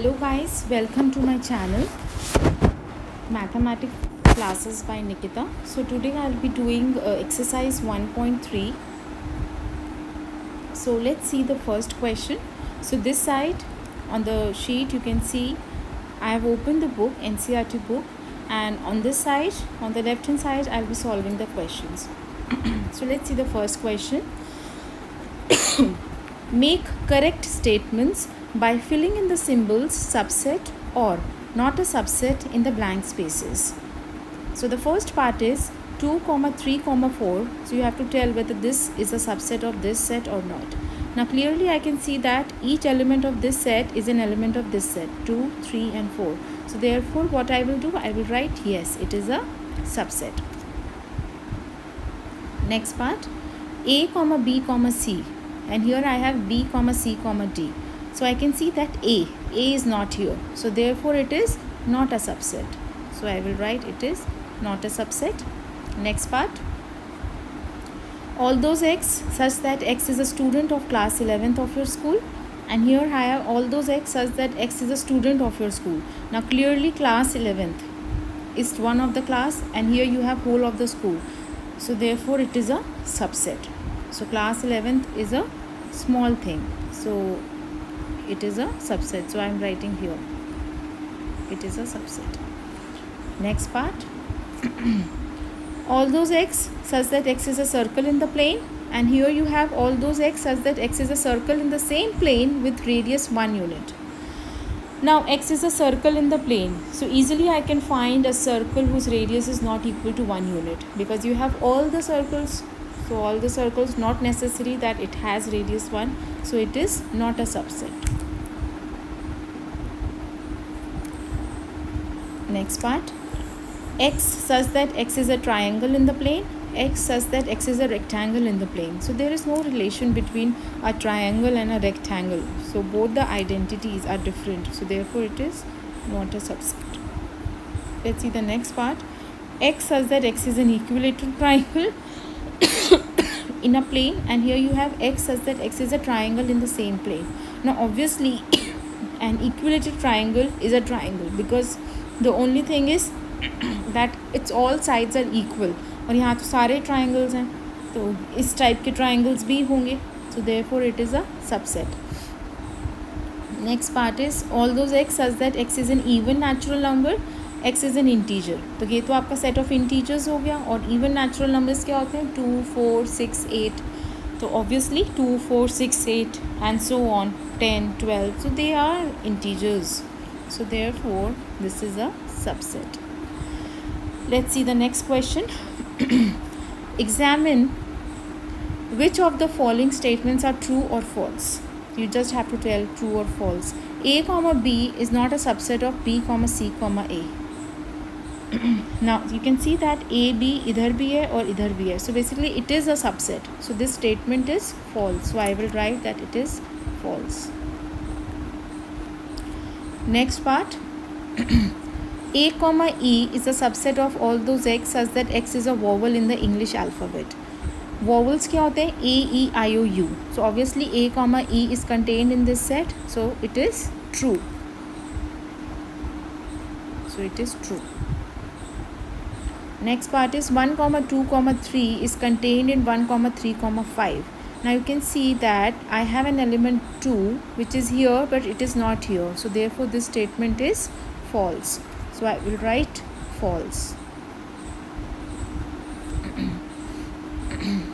Hello guys, welcome to my channel Mathematics Classes by Nikita. So today I'll be doing exercise 1.3. So let's see the first question. So this side on the sheet you can see I have opened the book, NCERT book, and on this side, on the left hand side, I'll be solving the questions. So let's see the first question. Make correct statements by filling in the symbols subset or not a subset in the blank spaces. So the first part is 2, 3, 4. So you have to tell whether this is a subset of this set or not. Now clearly I can see that each element of this set is an element of this set, 2, 3 and 4. So therefore what I will do, I will write yes, it is a subset. Next part, A, B, C. And here I have B, C, D. So I can see that A is not here. So therefore it is not a subset. So I will write it is not a subset. Next part, all those X such that X is a student of class 11th of your school. And here I have all those X such that X is a student of your school. Now clearly class 11th is one of the class and here you have whole of the school. So therefore it is a subset. So class 11th is a small thing. So it is a subset. So I am writing here. It is a subset. Next part. All those X such that X is a circle in the plane. And here you have all those X such that X is a circle in the same plane with radius 1 unit. Now X is a circle in the plane. So easily I can find a circle whose radius is not equal to 1 unit. Because you have all the circles. So all the circles, not necessary that it has radius 1. So it is not a subset. Next part. X such that X is a triangle in the plane. X such that X is a rectangle in the plane. So there is no relation between a triangle and a rectangle. So both the identities are different. So therefore it is not a subset. Let's see the next part. X such that X is an equilateral triangle in a plane, and here you have X such that X is a triangle in the same plane. Now obviously an equilateral triangle is a triangle because the only thing is that its all sides are equal. और यहाँ तो सारे triangles हैं तो इस type के triangles भी होंगे. So therefore it is a subset. Next part is all those X such that X is an even natural number, X is an integer. तो ये तो आपका set of integers हो गया. और even natural numbers क्या होते हैं 2, 4, 6, 8. तो obviously 2, 4, 6, 8 and so on 10, 12. So they are integers. So therefore this is a subset. Let's see the next question. Examine which of the following statements are true or false. You just have to tell true or false. A, B is not a subset of B, C, A. Now you can see that A, B idhar bhi hai aur idhar bhi hai. So basically it is a subset. So this statement is false. So I will write that it is false. Next part. A, E is a subset of all those X such that X is a vowel in the English alphabet. Vowels क्या होते हैं A, E, I, O, U. So obviously A, E is contained in this set. So it is true. So it is true. Next part is 1, 2, 3 is contained in 1, 3, 5. Now you can see that I have an element 2 which is here but it is not here. So therefore this statement is false. So I will write false.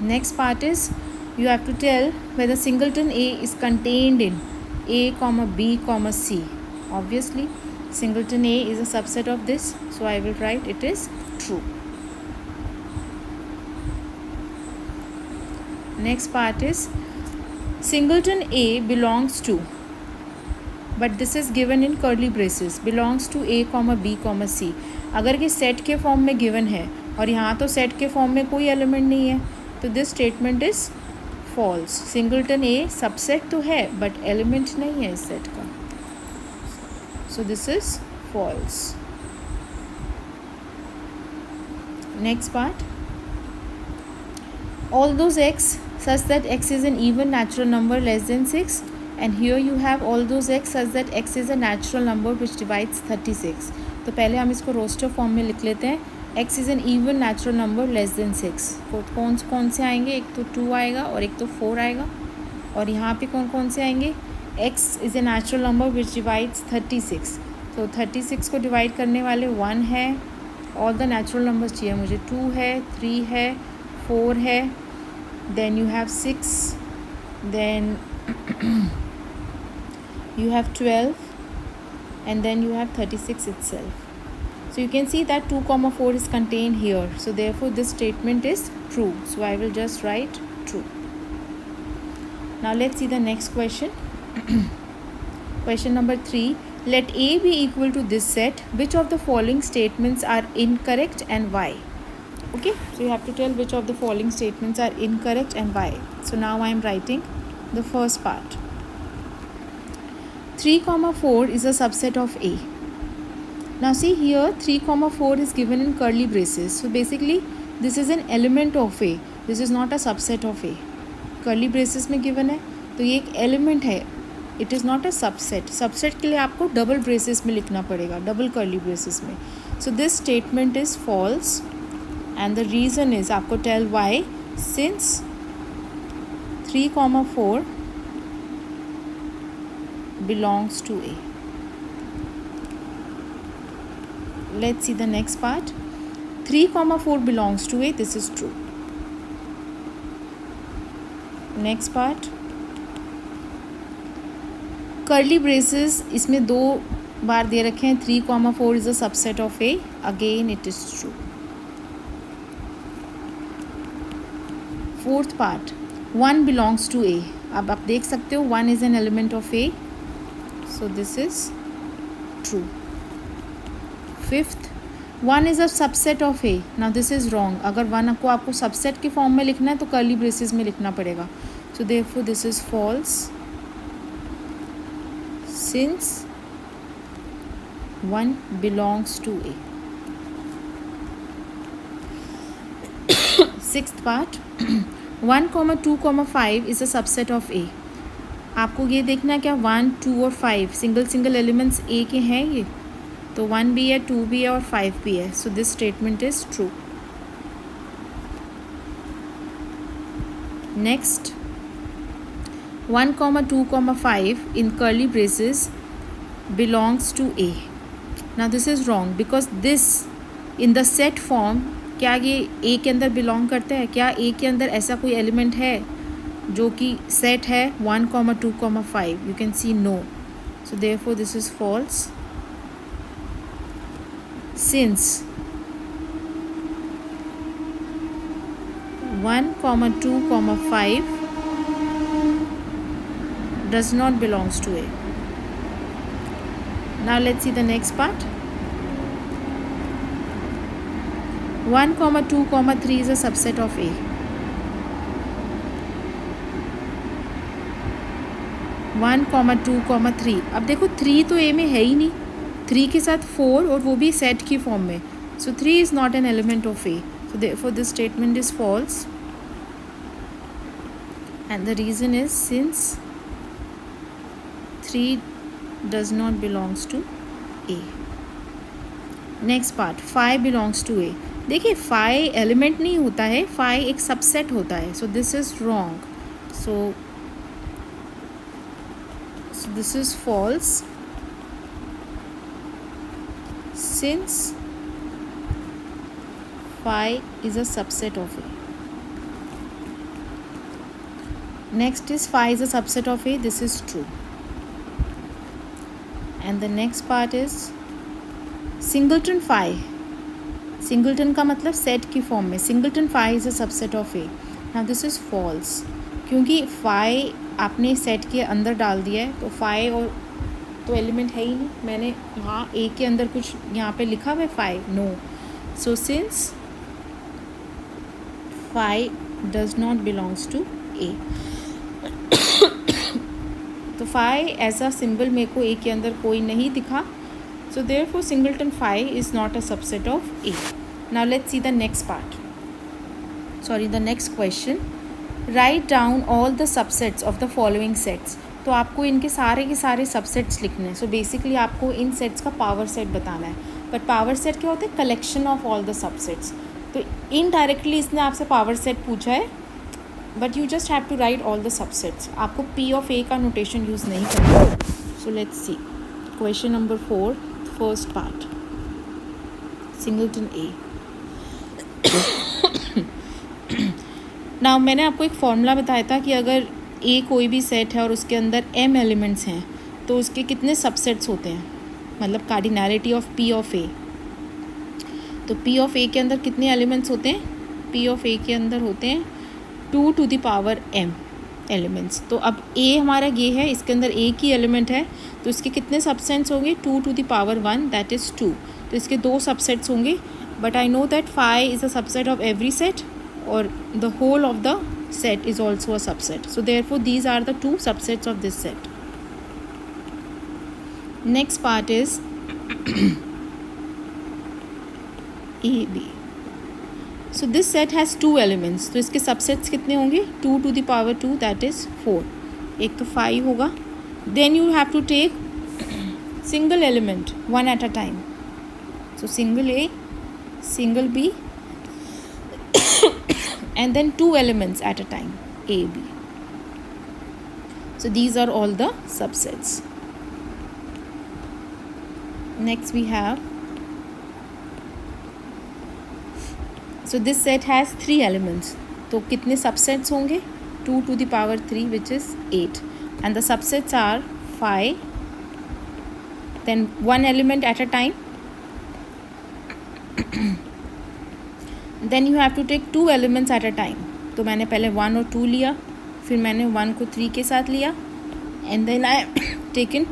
Next part is you have to tell whether singleton A is contained in A, B, C. Obviously singleton A is a subset of this. So I will write it is true. Next part is singleton A belongs to, but this is given in curly braces, belongs to A, B, C. अगर ये set के form में given है और यहाँ तो set के form में कोई एलिमेंट नहीं है तो this statement is false. Singleton A subset तो है बट एलिमेंट नहीं है इस सेट का. So this is false. Next part. All those X such that X is an even natural number less than 6 and here you have all those x such that x is a natural number which divides 36. तो पहले हम इसको roster form में लिख लेते हैं. x is an even natural number less than 6. कौन से आएंगे? एक तो 2 आएगा और एक तो 4 आएगा. और यहाँ पे कौन से आएंगे? x is a natural number which divides 36. तो 36 को डिवाइड करने वाले 1 है. ऑल द नेचुरल नंबर्स चाहिए मुझे. 2 है, 3 है, 4 है, then you have 6, then you have 12, and then you have 36 itself. So you can see that 2 comma 4 is contained here, so therefore this statement is true. So I will just write true. Now let's see the next question. Question number 3. Let A be equal to this set. Which of the following statements are incorrect and why? Okay, so you have to tell which of the following statements are incorrect and why. So now I am writing the first part. 3 comma 4 is a subset of A. Now see here 3 comma 4 is given in curly braces. So basically this is an element of A. This is not a subset of A. Curly braces में given है तो ये एक element है. It is not a subset. Subset के लिए आपको double braces में लिखना पड़ेगा, double curly braces में. So this statement is false and the reason is आपको tell why. Since 3 comma 4 belongs to A. Let's see the next part. 3 comma 4 belongs to A. This is true. Next part. Curly braces इसमें 2 बार दे रखे हैं. 3 comma 4 is a subset of A. Again it is true. Fourth part. 1 belongs to A. अब आप देख सकते हो 1 is an element of A. So this is true. Fifth, 1 is a subset of A. Now this is wrong. अगर 1 को आपको subset के form में लिखना है तो curly braces में लिखना पड़ेगा. So therefore this is false. Since 1 belongs to A. Sixth part. 1 comma 2 comma 5 is a subset of A. आपको ये देखना है क्या 1, 2 और 5 सिंगल एलिमेंट्स ए के हैं ये. तो 1 भी है, 2 भी है और 5 भी है. So this statement is true. Next 1 comma 2 comma 5 in curly braces belongs to A. Now this is wrong because this in the set form क्या ये A के अंदर बिलोंग करते हैं? क्या A के अंदर ऐसा कोई एलिमेंट है जो कि सेट है 1 comma 2 comma 5? You can see no. So therefore this is false. Since 1 comma 2 comma 5 does not belongs to A. Now let's see the next part. 1 comma 2 comma 3 is a subset of A. 1 comma 2 comma 3. अब देखो 3 तो A में है ही नहीं. 3 के साथ 4 और वो भी सेट की फॉर्म में. So 3 is not an element of A. So therefore this statement is false. And the reason is since 3 does not belongs to A. Next part. 5 belongs to A. देखिए 5 एलिमेंट नहीं होता है, 5 एक subset होता है. So this is wrong. So this is false. Since 5 is a subset of A. Next is 5 is a subset of A. This is true. And the next part is singleton 5. Singleton का मतलब set की form में. Singleton 5 is a subset of A. Now this is false. क्योंकि 5 आपने set के अंदर डाल दिया है तो 5 और तो एलिमेंट है ही नहीं. मैंने यहाँ A के अंदर कुछ यहाँ पे लिखा हुआ है 5. No. So since 5 does not belongs to A. तो 5 एज अ सिंबल मेरे को A के अंदर कोई नहीं दिखा. So therefore singleton 5 is not a subset of A. Now let's see the next part. The next question. Write down all the subsets of the following sets. तो आपको इनके सारे के सारे सबसेट्स लिखने हैं. सो बेसिकली आपको इन सेट्स का पावर सेट बताना है. बट पावर सेट क्या होता है? Collection of all the subsets. तो इनडायरेक्टली इसने आपसे पावर सेट पूछा है, but you just have to write all the subsets. आपको पी ऑफ ए का नोटेशन यूज़ नहीं करना. So let's see question number 4, first part, singleton A. Now मैंने आपको एक फॉर्मूला बताया था कि अगर ए कोई भी सेट है और उसके अंदर m एलिमेंट्स हैं तो उसके कितने सबसेट्स होते हैं, मतलब कार्डिनैलिटी ऑफ पी ऑफ ए. तो पी ऑफ ए के अंदर कितने एलिमेंट्स होते हैं? पी ऑफ ए के अंदर होते हैं 2 to the power m elements. तो अब ए हमारा ये है, इसके अंदर एक ही एलिमेंट है, तो इसके कितने सबसेट्स होंगे? 2 to the power 1, that is 2. तो इसके 2 सबसेट्स होंगे. But I know that phi is a subset of every set और the whole of the set is also a subset. So therefore these are the 2 subsets of this set. Next part is AB. So this set has 2 elements. तो इसके subsets कितने होंगे? 2 to the power 2, that is 4. एक तो 5 होगा. Then you have to take single element one at a time. So single A, single B, and then 2 elements at a time, A, B. So these are all the subsets. Next we have, so this set has 3 elements. तो कितने subsets होंगे? 2 to the power 3, which is 8. And the subsets are 5, then 1 element at a time. Then you have to take 2 elements at a time. तो मैंने पहले 1 और 2 लिया, फिर मैंने 1 को 3 के साथ लिया, and then I taken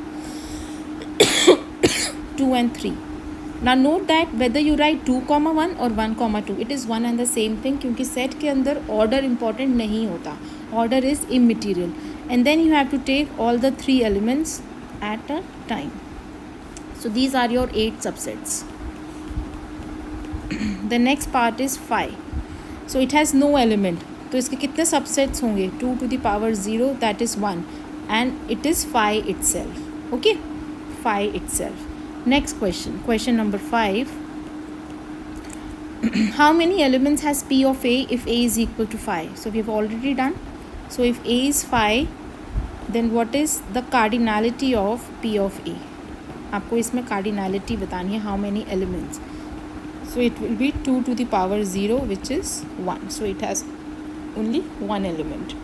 2 and 3. Now note that whether you write 2,1 or 1,2, it is one and the same thing, क्योंकि सेट के अंदर ऑर्डर इम्पॉर्टेंट नहीं होता, order is immaterial. And then you have to take all the 3 elements at a time. So these are your 8 subsets. The next part is phi. So it has no element. तो इसके कितने subsets होंगे? 2 to the power 0, that is 1. And it is phi itself. Okay? Phi itself. Next question. Question number 5. How many elements has P of A if A is equal to phi? So we have already done. So if A is phi, then what is the cardinality of P of A? आपको इसमें cardinality बतानी है. How many elements? So it will be 2 to the power 0, which is 1. So it has only 1 element.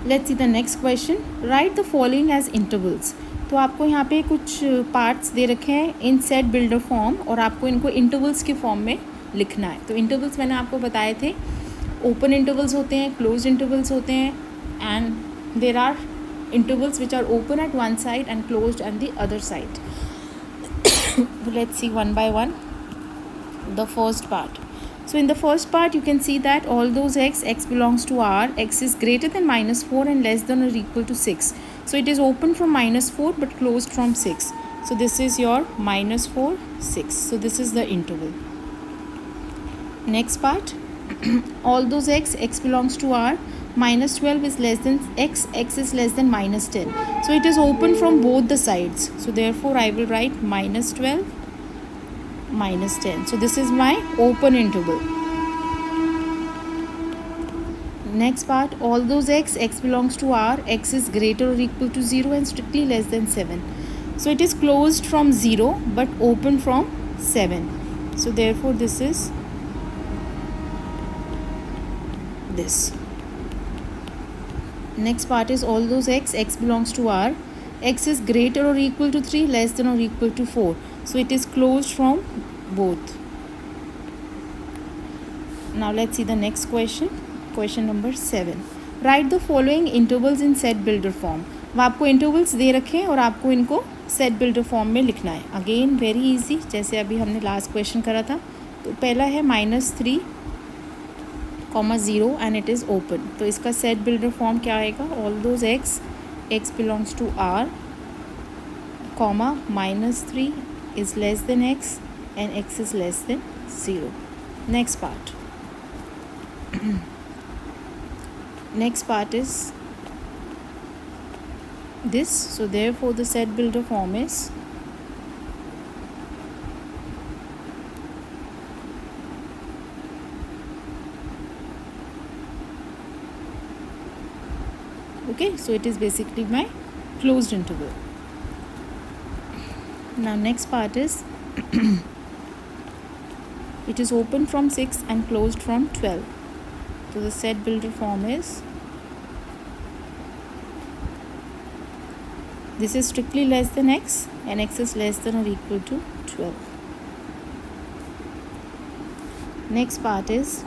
Let's see the next question. Write the following as intervals. तो आपको यहाँ पे कुछ parts दे रखे हैं इन सेट बिल्डर फॉर्म और आपको इनको इंटरवल्स के फॉर्म में लिखना है. तो इंटरवल्स मैंने आपको बताए थे, ओपन इंटरवल्स होते हैं, क्लोज इंटरवल्स होते हैं, and there are intervals which are open at one side and closed at the other side. Let's see one by one. The first part. So in the first part you can see that all those x belongs to R, x is greater than -4 and less than or equal to 6. So it is open from -4 but closed from 6. So this is your -4, 6. So this is the interval. Next part. All those x belongs to R, -12 is less than x is less than -10. So it is open from both the sides. So therefore I will write -12, -10. So this is my open interval. Next part, all those x belongs to R, x is greater or equal to 0 and strictly less than 7. So it is closed from 0 but open from 7. So therefore this is this. Next part is all those x belongs to R, x is greater or equal to 3, less than or equal to 4. So it is closed from both. Now let's see the next question. Question number 7. Write the following intervals in set builder form. वो आपको intervals दे रखे हैं और आपको इनको set builder form में लिखना है. अगेन वेरी इजी, जैसे अभी हमने लास्ट क्वेश्चन करा था. तो पहला है -3, 0 एंड इट इज़ ओपन. तो इसका सेट बिल्डर फॉर्म क्या आएगा? All those x belongs to R, -3 is less than x and x is less than 0. Next part. Next part is this. So therefore the set builder form is okay, so it is basically my closed interval. Now next part is it is open from 6 and closed from 12. So the set builder form is, this is strictly less than x and x is less than or equal to 12. Next part is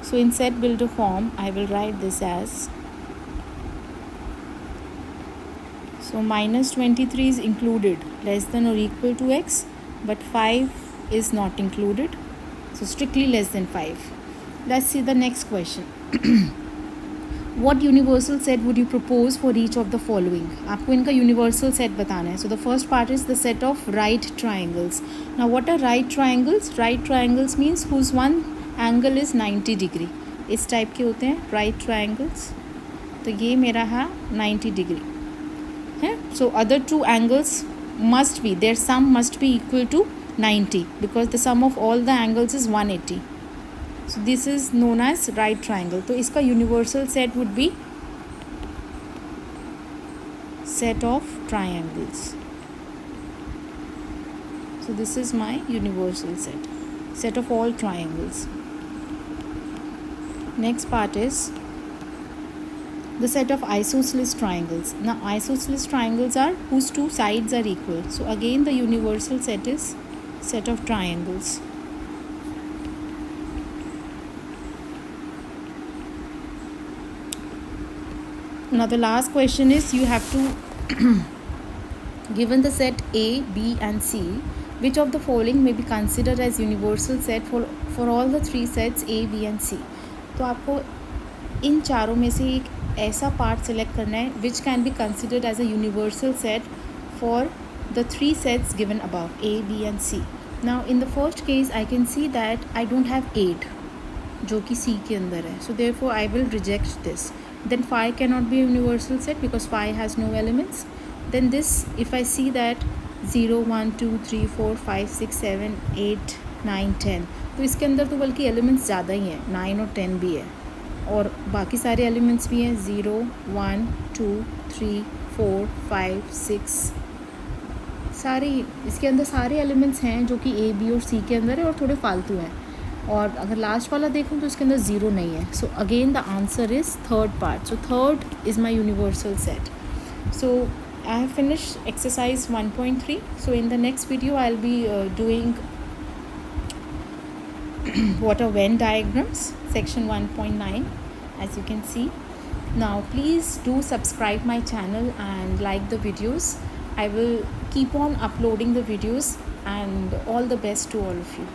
so in set builder form I will write this as, so minus 23 is included, less than or equal to x, but 5 is not included, so strictly less than 5. Let's see the next question. What universal set would you propose for each of the following? आपको इनका universal set बताना है. So the first part is the set of right triangles. Now what are right triangles? Right triangles means whose one angle is 90 degree. इस type के होते हैं right triangles. तो ये मेरा है 90 degree है. So other two angles must be, their sum must be equal to 90 because the sum of all the angles is 180. So this is known as right triangle. तो इसका universal set would be set of triangles. So this is my universal set of all triangles. Next part is the set of isosceles triangles. Now isosceles triangles are whose two sides are equal. So again the universal set is set of triangles. Now the last question is, you have to given the set A, B and C, which of the following may be considered as universal set for all the three sets A, B and C. तो आपको इन चारों में से एक ऐसा part select करना है which can be considered as a universal set for the three sets given above, A, B and C. Now in the first case I can see that I don't have 8 जो कि C के अंदर है. So therefore I will reject this. Then 5 cannot be a universal set because 5 has no elements. Then this, if I see that 0, 1, 2, 3, 4, 5, 6, 7, 8, 9, 10, तो इसके अंदर तो बल्कि एलिमेंट्स ज़्यादा ही हैं, 9 और 10 भी है और बाकी सारे एलिमेंट्स भी हैं, 0, 1, 2, 3, 4, 5, 6, सारे इसके अंदर सारे एलिमेंट्स हैं जो कि A, B और C के अंदर है और थोड़े फालतू हैं. और अगर लास्ट वाला देखूँ तो इसके अंदर 0 नहीं है. So again the answer is third part. So third is my universal set. So I have finished exercise 1.3. So in the next video I'll be doing what are Venn diagrams, section 1.9, as you can see. Now please do subscribe my channel and like the videos. I will keep on uploading the videos, and all the best to all of you.